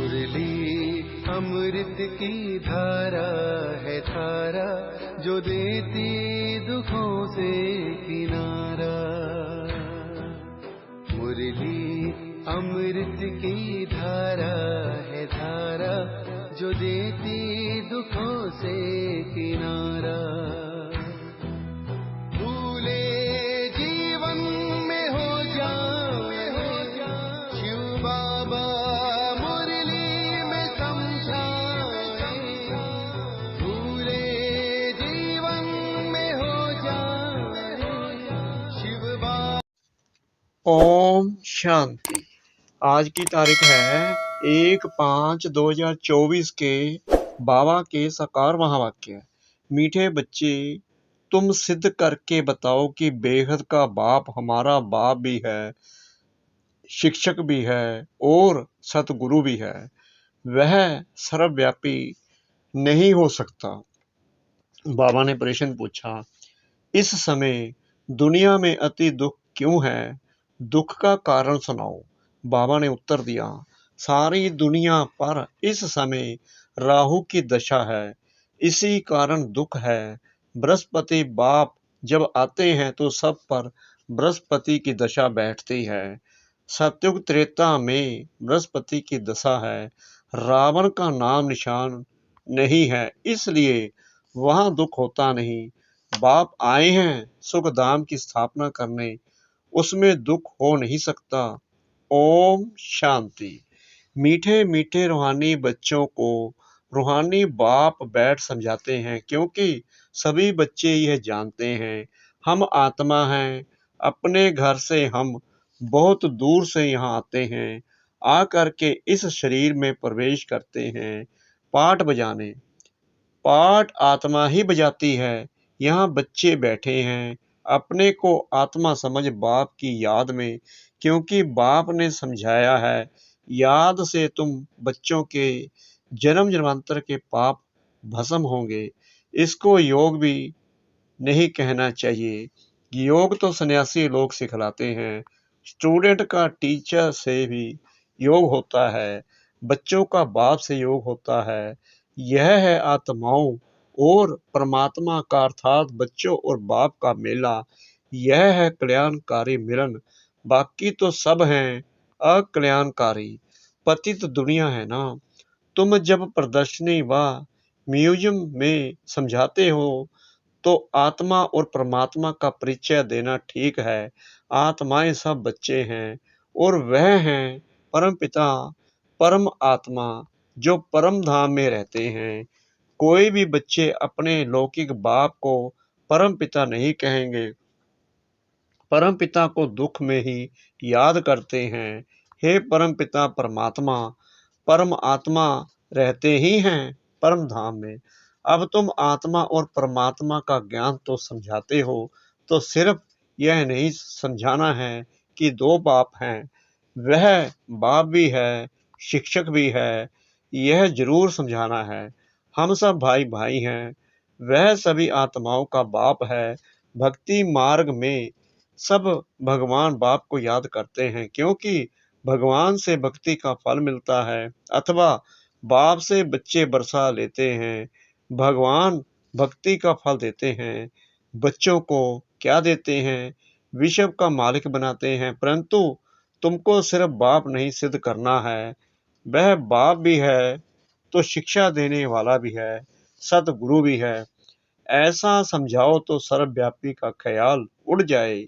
मुरली अमृत की धारा है धारा, जो देती दुखों से किनारा। मुरली अमृत की धारा है धारा, जो देती दुखों से किनारा। भूले जीवन में हो जाए शिव बाबा मुरली में समझाए। भूले जीवन में हो जाए शिव बाबा। ओम शांति। आज की तारीख है 1/5/2024 के बाबा के साकार महावाक्य। मीठे बच्चे, तुम सिद्ध करके बताओ कि बेहद का बाप हमारा बाप भी है, शिक्षक भी है और सतगुरु भी है। वह सर्वव्यापी नहीं हो सकता। बाबा ने प्रश्न पूछा, इस समय दुनिया में अति दुख क्यों है? दुख का कारण सुनाओ। बाबा ने उत्तर दिया, सारी दुनिया पर इस समय राहु की दशा है, इसी कारण दुख है। बृहस्पति बाप जब आते हैं तो सब पर बृहस्पति की दशा बैठती है। सतयुग त्रेता में बृहस्पति की दशा है। रावण का नाम निशान नहीं है, इसलिए वहां दुख होता नहीं। बाप आए हैं सुख धाम की स्थापना करने, उसमें दुख हो नहीं सकता। ओम शांति। मीठे मीठे रूहानी बच्चों को रूहानी बाप बैठ समझाते हैं, क्योंकि सभी बच्चे यह जानते हैं हम आत्मा हैं। अपने घर से हम बहुत दूर से यहाँ आते हैं, आकर के इस शरीर में प्रवेश करते हैं पाठ बजाने। पाठ आत्मा ही बजाती है। यहाँ बच्चे बैठे हैं अपने को आत्मा समझ बाप की याद में, क्योंकि बाप ने समझाया है याद से तुम बच्चों के जन्म जन्मांतर के पाप भस्म होंगे। इसको योग भी नहीं कहना चाहिए। योग तो सन्यासी लोग सिखलाते हैं। स्टूडेंट का टीचर से भी योग होता है, बच्चों का बाप से योग होता है। यह है आत्माओं और परमात्मा का अर्थात बच्चों और बाप का मेला। यह है कल्याणकारी मिलन, बाकी तो सब हैं अकल्याणकारी। पतित दुनिया है ना। तुम जब प्रदर्शनी व म्यूजियम में समझाते हो तो आत्मा और परमात्मा का परिचय देना ठीक है। आत्माएं सब बच्चे हैं और वह हैं परम पिता परम आत्मा जो परम धाम में रहते हैं। कोई भी बच्चे अपने लौकिक बाप को परम पिता नहीं कहेंगे, परम पिता को दुख में ही याद करते हैं। हे परम पिता परमात्मा, परम आत्मा रहते ही हैं परम धाम में। अब तुम आत्मा और परमात्मा का ज्ञान तो समझाते हो, तो सिर्फ यह नहीं समझाना है कि दो बाप हैं। वह बाप भी है, शिक्षक भी है, यह जरूर समझाना है। हम सब भाई भाई हैं। वह सभी आत्माओं का बाप है। भक्ति मार्ग में सब भगवान बाप को याद करते हैं, क्योंकि भगवान से भक्ति का फल मिलता है, अथवा बाप से बच्चे बरसा लेते हैं। भगवान भक्ति का फल देते हैं। बच्चों को क्या देते हैं? विश्व का मालिक बनाते हैं। परंतु तुमको सिर्फ बाप नहीं सिद्ध करना है, वह बाप भी है तो शिक्षा देने वाला भी है, सतगुरु भी है। ऐसा समझाओ तो सर्वव्यापी का ख्याल उड़ जाए।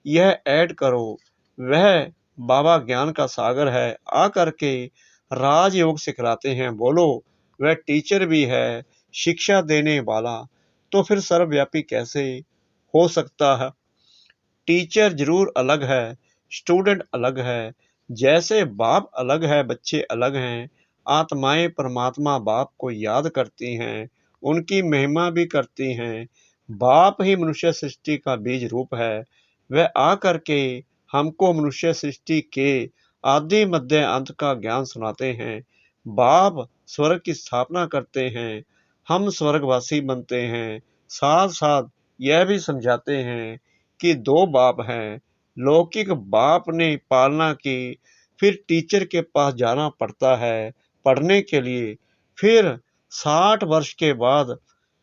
यह ऐड करो, वह बाबा ज्ञान का सागर है, आकर के राजयोग सिखलाते हैं। बोलो, वह टीचर भी है, शिक्षा देने वाला, तो फिर सर्वव्यापी कैसे हो सकता है? टीचर जरूर अलग है, स्टूडेंट अलग है। जैसे बाप अलग है, बच्चे अलग हैं। आत्माएं परमात्मा बाप को याद करती हैं, उनकी महिमा भी करती हैं। बाप ही मनुष्य सृष्टि का बीज रूप है। वह आकर के हमको मनुष्य सृष्टि के आदि मध्य अंत का ज्ञान सुनाते हैं। बाप स्वर्ग की स्थापना करते हैं, हम स्वर्गवासी बनते हैं। साथ साथ यह भी समझाते हैं कि दो बाप हैं। लौकिक बाप ने पालना की, फिर टीचर के पास जाना पड़ता है पढ़ने के लिए। फिर 60 वर्ष के बाद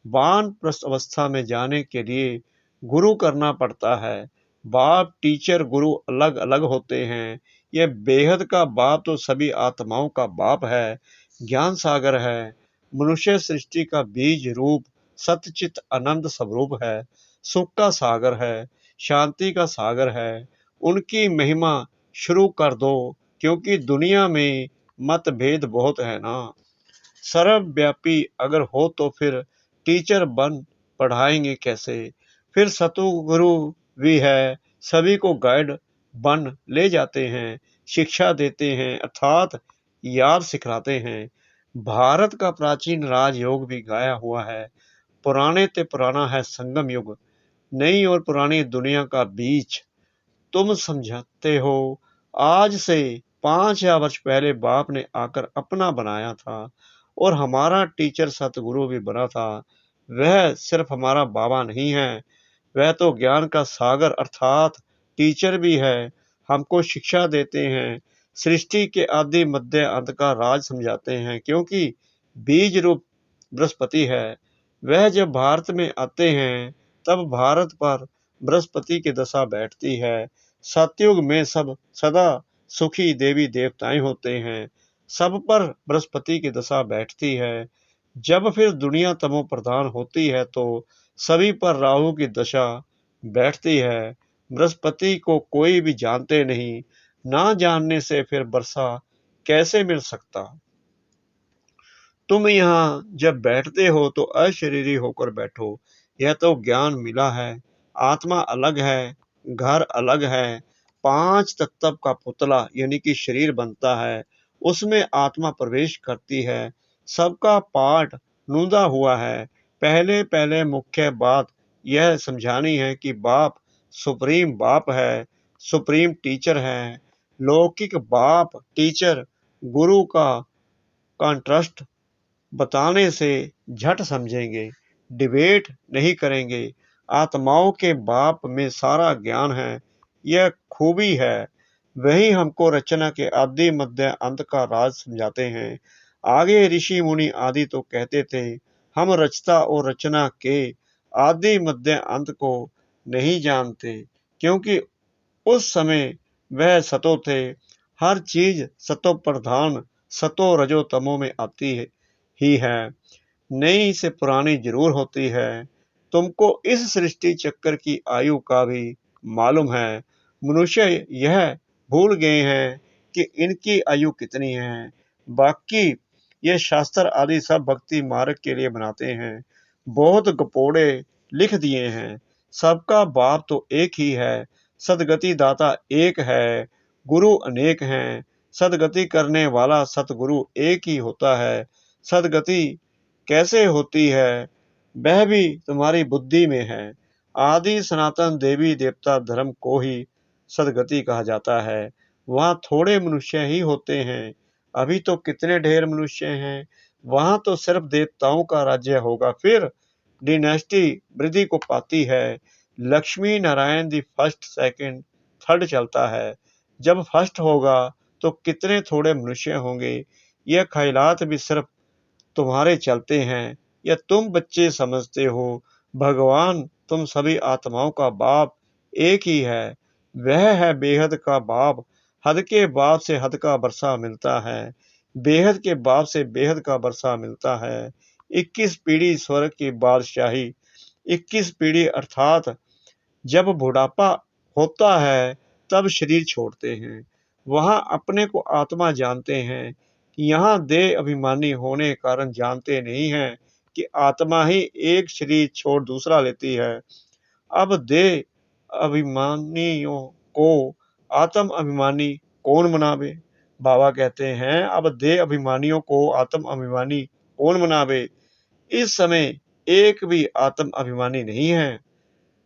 वानप्रस्थ अवस्था में जाने के लिए गुरु करना पड़ता है। बाप टीचर गुरु अलग अलग होते हैं। यह बेहद का बाप तो सभी आत्माओं का बाप है, ज्ञान सागर है, मनुष्य सृष्टि का बीज रूप सतचित आनंद स्वरूप है, सुख का सागर है, शांति का सागर है। उनकी महिमा शुरू कर दो, क्योंकि दुनिया में मतभेद बहुत है ना। सर्वव्यापी अगर हो तो फिर टीचर बन पढ़ाएंगे कैसे। फिर सतगुरु भी है, सभी को गाइड बन ले जाते हैं, शिक्षा देते हैं, अर्थात याद सिखाते हैं। भारत का प्राचीन राजयोग भी गाया हुआ है। पुराने ते पुराना है संगम युग, नई और पुरानी दुनिया का बीच। तुम समझाते हो आज से 5000 वर्ष पहले बाप ने आकर अपना बनाया था, और हमारा टीचर सतगुरु भी बना था। वह सिर्फ हमारा बाबा नहीं है, वह तो ज्ञान का सागर अर्थात टीचर भी है। हमको शिक्षा देते हैं, सृष्टि के आदि मध्य अंत का राज समझाते हैं, क्योंकि बीज रूप बृहस्पति है। वह जब भारत में आते हैं तब भारत पर बृहस्पति की दशा बैठती है। सतयुग में सब सदा सुखी देवी देवताएं होते हैं, सब पर बृहस्पति की दशा बैठती है। जब फिर दुनिया तमो प्रधान होती है तो सभी पर राहु की दशा बैठती है। बृहस्पति को कोई भी जानते नहीं, ना जानने से फिर वर्षा कैसे मिल सकता। तुम यहाँ जब बैठते हो तो अशरीरी होकर बैठो, यह तो ज्ञान मिला है। आत्मा अलग है, घर अलग है। 5 तत्व का पुतला यानी कि शरीर बनता है, उसमें आत्मा प्रवेश करती है। सबका पाठ नूंदा हुआ है। पहले पहले मुख्य बात यह समझानी है कि बाप सुप्रीम बाप है, सुप्रीम टीचर है। लौकिक बाप टीचर गुरु का कॉन्ट्रास्ट बताने से झट समझेंगे, डिबेट नहीं करेंगे। आत्माओं के बाप में सारा ज्ञान है, यह खूबी है। वही हमको रचना के आदि मध्य अंत का राज समझाते हैं। आगे ऋषि मुनि आदि तो कहते थे हम रचता और रचना के आदि मध्य अंत को नहीं जानते, क्योंकि उस समय वह सतो थे। हर चीज सतो प्रधान, सतो रजो तमो में आती ही है, नई से पुरानी जरूर होती है। तुमको इस सृष्टि चक्कर की आयु का भी मालूम है। मनुष्य यह भूल गए हैं कि इनकी आयु कितनी है। बाकी ये शास्त्र आदि सब भक्ति मार्ग के लिए बनाते हैं, बहुत गपोड़े लिख दिए हैं। सबका बाप तो एक ही है, सदगति दाता एक है, गुरु अनेक हैं। सदगति करने वाला सतगुरु एक ही होता है। सदगति कैसे होती है वह भी तुम्हारी बुद्धि में है। आदि सनातन देवी देवता धर्म को ही सदगति कहा जाता है। वहाँ थोड़े मनुष्य ही होते हैं, अभी तो कितने ढेर मनुष्य हैं। वहाँ तो सिर्फ देवताओं का राज्य होगा। फिर डिनेस्टी वृद्धि को पाती है। Lakshmi Narayan the first second third चलता है। जब फर्स्ट होगा तो कितने थोड़े मनुष्य होंगे। यह ख्यालात भी सिर्फ तुम्हारे चलते हैं, या तुम बच्चे समझते हो। भगवान तुम सभी आत्माओं का बाप एक ही है। वह है बेहद का बाप। हद के बाप से हद का वर्षा मिलता है, बेहद के बाप से बेहद का वर्षा मिलता है। 21 पीढ़ी स्वर्ग की बादशाही। 21 पीढ़ी अर्थात जब बुढ़ापा होता है तब शरीर छोड़ते हैं। वहां अपने को आत्मा जानते हैं। यहाँ देह अभिमानी होने के कारण जानते नहीं हैं कि आत्मा ही एक शरीर छोड़ दूसरा लेती है। अब देह अभिमानियों को आत्म अभिमानी कौन मनावे। बाबा कहते हैं अब देह अभिमानियों को आत्म अभिमानी कौन मनावे। इस समय एक भी आत्म अभिमानी नहीं है,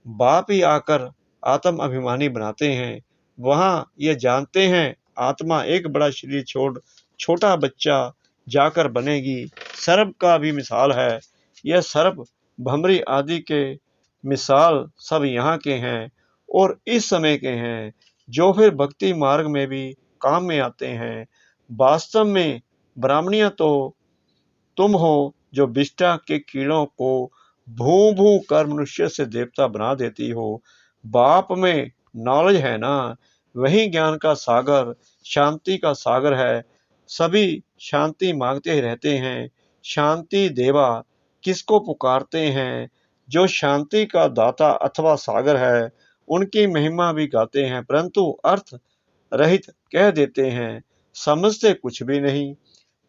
बाप ही आकर आत्म अभिमानी बनाते हैं। वहां ये जानते हैं आत्मा एक बड़ा शरीर छोड़ छोटा बच्चा जाकर बनेगी। सर्प का भी मिसाल है। यह सर्प भमरी आदि के मिसाल सब यहाँ के हैं और इस समय के हैं, जो फिर भक्ति मार्ग में भी काम में आते हैं। वास्तव में ब्राह्मणियां तो तुम हो जो विष्टा के कीड़ों को भू भू कर मनुष्य से देवता बना देती हो। बाप में नॉलेज है ना, वही ज्ञान का सागर, शांति का सागर है। सभी शांति मांगते ही रहते हैं। शांति देवा किसको पुकारते हैं? जो शांति का दाता अथवा सागर है, उनकी महिमा भी गाते हैं, परंतु अर्थ रहित कह देते हैं, समझते कुछ भी नहीं।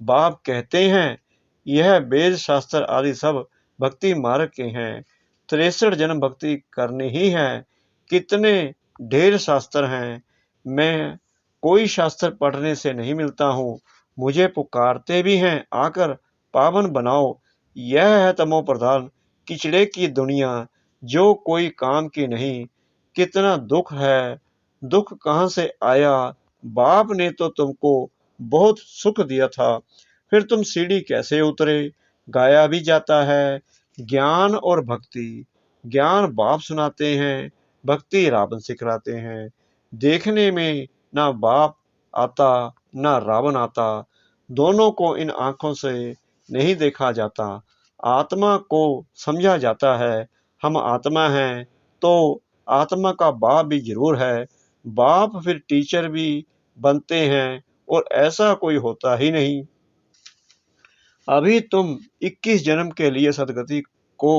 बाप कहते हैं यह वेद शास्त्र आदि सब भक्ति मार्ग के हैं। 63 जन्म भक्ति करनी ही है। कितने ढेर शास्त्र हैं, मैं कोई शास्त्र पढ़ने से नहीं मिलता हूँ। मुझे पुकारते भी हैं आकर पावन बनाओ। यह है तमो प्रधान किचड़े की दुनिया, जो कोई काम की नहीं। कितना दुख है, दुख कहाँ से आया? बाप ने तो तुमको बहुत सुख दिया था, फिर तुम सीढ़ी कैसे उतरे? गाया भी जाता है ज्ञान और भक्ति। ज्ञान बाप सुनाते हैं, भक्ति रावण सिखलाते हैं। देखने में ना बाप आता ना रावण आता, दोनों को इन आंखों से नहीं देखा जाता। आत्मा को समझा जाता है, हम आत्मा हैं तो आत्मा का बाप भी जरूर है। बाप फिर टीचर भी बनते हैं, और ऐसा कोई होता ही नहीं। अभी तुम 21 जन्म के लिए सदगति को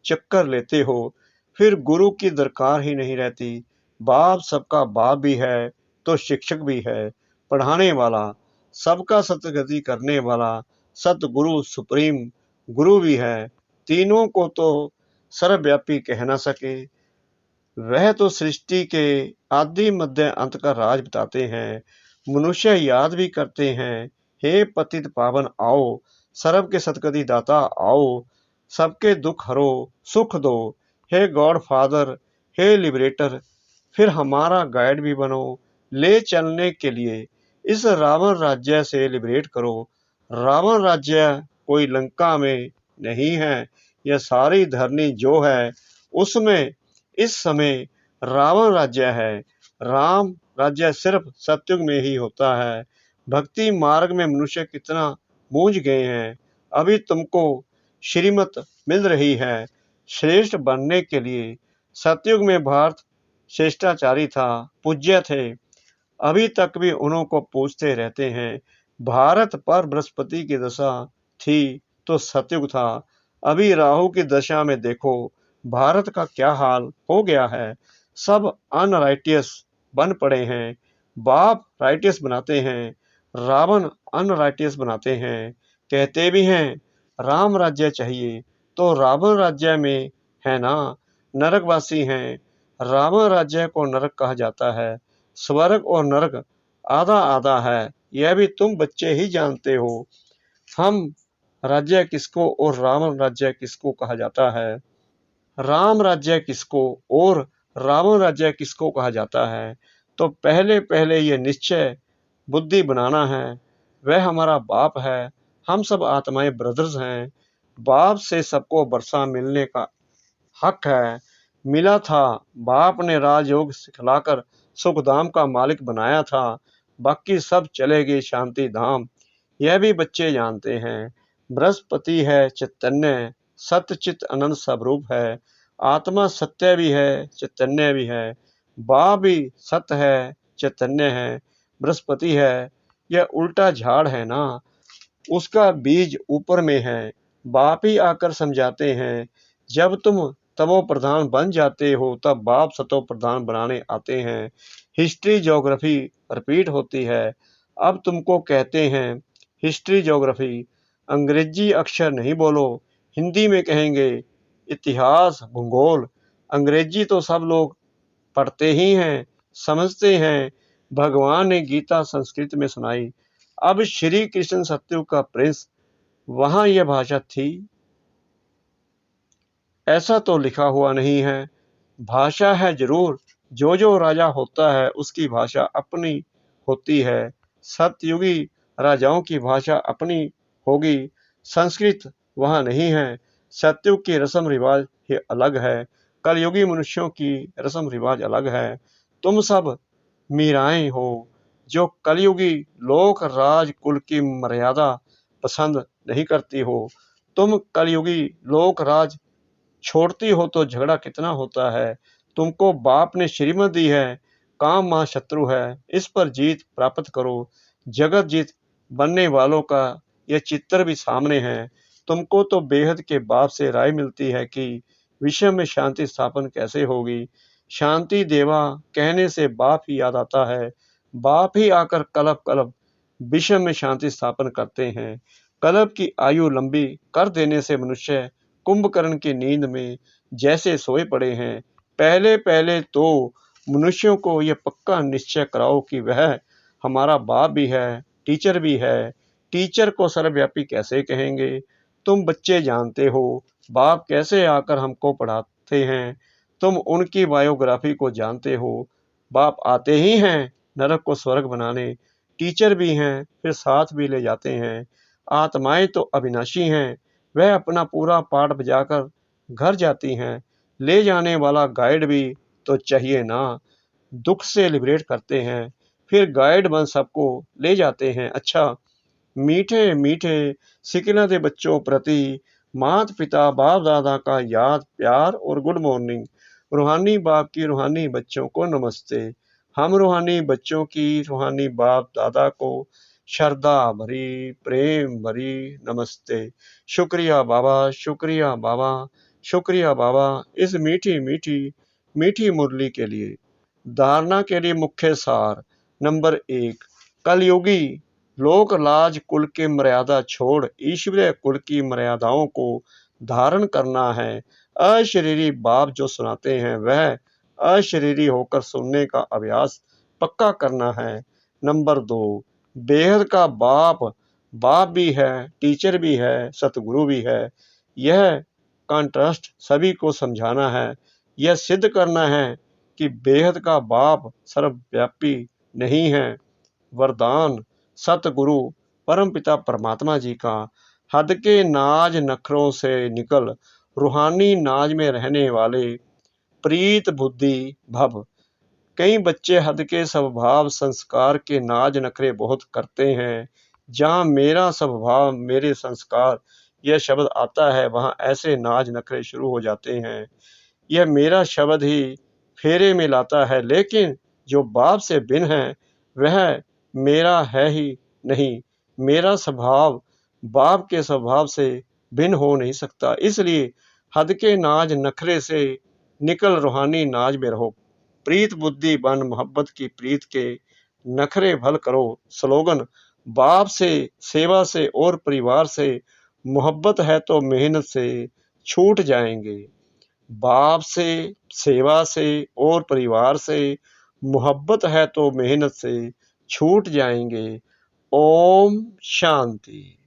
चक्कर लेते हो, फिर गुरु की दरकार ही नहीं रहती। बाप सबका बाप भी है तो शिक्षक भी है, पढ़ाने वाला, सबका सदगति करने वाला सतगुरु सुप्रीम गुरु भी है। तीनों को तो सर्वव्यापी कह ना सके, वह तो सृष्टि के आदि मध्य अंत का राज बताते हैं। मनुष्य याद भी करते हैं, हे पतित पावन आओ, सर्व के सतगति दाता आओ, सबके दुख हरो सुख दो, हे गॉड फादर, हे लिबरेटर, फिर हमारा गाइड भी बनो, ले चलने के लिए इस रावण राज्य से लिबरेट करो। रावण राज्य कोई लंका में नहीं है, यह सारी धरनी जो है उसमें इस समय रावण राज्य है। राम राज्य सिर्फ सतयुग में ही होता है। भक्ति मार्ग में मनुष्य कितना मूझ गए हैं। अभी तुमको श्रीमत मिल रही है श्रेष्ठ बनने के लिए। सतयुग में भारत श्रेष्ठाचारी था, पूज्य थे, अभी तक भी उन्हों को पूछते रहते हैं। भारत पर बृहस्पति की दशा थी तो सतयुग था, अभी राहु की दशा में देखो भारत का क्या हाल हो गया है। सब अनराइटियस बन पड़े हैं। बाप राइटियस बनाते हैं, रावण अनराइटियस बनाते हैं। कहते भी हैं राम राज्य चाहिए, तो रावण राज्य में है ना, नरकवासी हैं। रावण राज्य को नरक कहा जाता है। स्वर्ग और नरक आधा आधा है, यह भी तुम बच्चे ही जानते हो। हम राज्य किसको और रावण राज्य किसको कहा जाता है? राम राज्य किसको और रावण राज्य किसको कहा जाता है? तो पहले पहले ये निश्चय बुद्धि बनाना है, वह हमारा बाप है। हम सब आत्माएं ब्रदर्स हैं। बाप से सबको वर्षा मिलने का हक है, मिला था। बाप ने राजयोग सिखलाकर सुखधाम का मालिक बनाया था, बाकी सब चले गए शांति धाम, यह भी बच्चे जानते हैं। बृहस्पति है चैतन्य, सत्य चित अनंत स्वरूप है। आत्मा सत्य भी है, चैतन्य भी है। बाप भी सत्य है, चैतन्य है, बृहस्पति है। यह उल्टा झाड़ है ना, उसका बीज ऊपर में है। बाप ही आकर समझाते हैं, जब तुम तमो प्रधान बन जाते हो तब बाप सतो प्रधान बनाने आते हैं। हिस्ट्री ज्योग्राफी रिपीट होती है। अब तुमको कहते हैं हिस्ट्री ज्योग्राफी, अंग्रेजी अक्षर नहीं बोलो, हिंदी में कहेंगे इतिहास भूगोल। अंग्रेजी तो सब लोग पढ़ते ही हैं, समझते हैं। भगवान ने गीता संस्कृत में सुनाई, अब श्री कृष्ण सतयुग का प्रिंस, वहां यह भाषा थी ऐसा तो लिखा हुआ नहीं है। भाषा है जरूर, जो जो राजा होता है उसकी भाषा अपनी होती है। सतयुगी राजाओं की भाषा अपनी होगी, संस्कृत वहां नहीं है। सतयुग की रस्म रिवाज ही अलग है, कलयुगी मनुष्यों की रस्म रिवाज अलग है। तुम सब मीराएं हो, जो कलयुगी लोक राज कुल की मर्यादा पसंद नहीं करती हो। तुम कलयुगी लोक राज छोड़ती हो तो झगड़ा कितना होता है। तुमको बाप ने श्रीमत दी है, काम मां शत्रु है, इस पर जीत प्राप्त करो। जगत जीत बनने वालों का यह चित्र भी सामने है। तुमको तो बेहद के बाप से राय मिलती है कि विश्व में शांति स्थापन कैसे होगी। शांति देवा कहने से बाप ही याद आता है। बाप ही आकर कलप कलप विश्व में शांति स्थापन करते हैं। कलप की आयु लंबी कर देने से मनुष्य कुंभकर्ण की नींद में जैसे सोए पड़े हैं। पहले पहले तो मनुष्यों को यह पक्का निश्चय कराओ कि वह हमारा बाप भी है, टीचर भी है। टीचर को सर्वव्यापी कैसे कहेंगे? तुम बच्चे जानते हो बाप कैसे आकर हमको पढ़ाते हैं। तुम उनकी बायोग्राफी को जानते हो। बाप आते ही हैं नरक को स्वर्ग बनाने। टीचर भी हैं, फिर साथ भी ले जाते हैं। आत्माएं तो अविनाशी हैं, वह अपना पूरा पाठ बजाकर घर जाती हैं। ले जाने वाला गाइड भी तो चाहिए ना। दुख से लिबरेट करते हैं, फिर गाइड बन सबको ले जाते हैं। अच्छा, मीठे मीठे सिकलते बच्चों प्रति माता पिता बाप दादा का याद प्यार और गुड मॉर्निंग। रूहानी बाप की रूहानी बच्चों को नमस्ते। हम रूहानी बच्चों की रूहानी बाप दादा को श्रद्धा भरी प्रेम भरी नमस्ते। शुक्रिया बाबा, शुक्रिया बाबा, शुक्रिया बाबा इस मीठी मीठी मीठी मुरली के लिए। धारणा के लिए मुख्य सार नंबर 1, कलयुगी लोक लाज कुल की मर्यादा छोड़ ईश्वरीय कुल की मर्यादाओं को धारण करना है। अशरीरी बाप जो सुनाते हैं वह अशरीरी होकर सुनने का अभ्यास पक्का करना है। नंबर 2, बेहद का बाप बाप भी है, टीचर भी है, सतगुरु भी है। यह कॉन्ट्रास्ट सभी को समझाना है। यह सिद्ध करना है कि बेहद का बाप सर्वव्यापी नहीं है। वरदान सतगुरु परमपिता परमात्मा जी का। हद के नाज नखरों से निकल रूहानी नाज में रहने वाले प्रीत बुद्धि भव। कई बच्चे हद के स्वभाव संस्कार के नाज नखरे बहुत करते हैं। जहाँ मेरा स्वभाव मेरे संस्कार यह शब्द आता है वहाँ ऐसे नाज नखरे शुरू हो जाते हैं। यह मेरा शब्द ही फेरे में लाता है, लेकिन जो बाप से भिन्न है वह मेरा है ही नहीं। मेरा स्वभाव बाप के स्वभाव से भिन्न हो नहीं सकता। इसलिए हद के नाज नखरे से निकल रूहानी नाज में रहो। प्रीत बुद्धि बन मोहब्बत की प्रीत के नखरे भल करो। स्लोगन बाप से, सेवा से और परिवार से मोहब्बत है तो मेहनत से छूट जाएंगे। बाप से, सेवा से और परिवार से मोहब्बत है तो मेहनत से छूट जाएंगे। ओम शांति।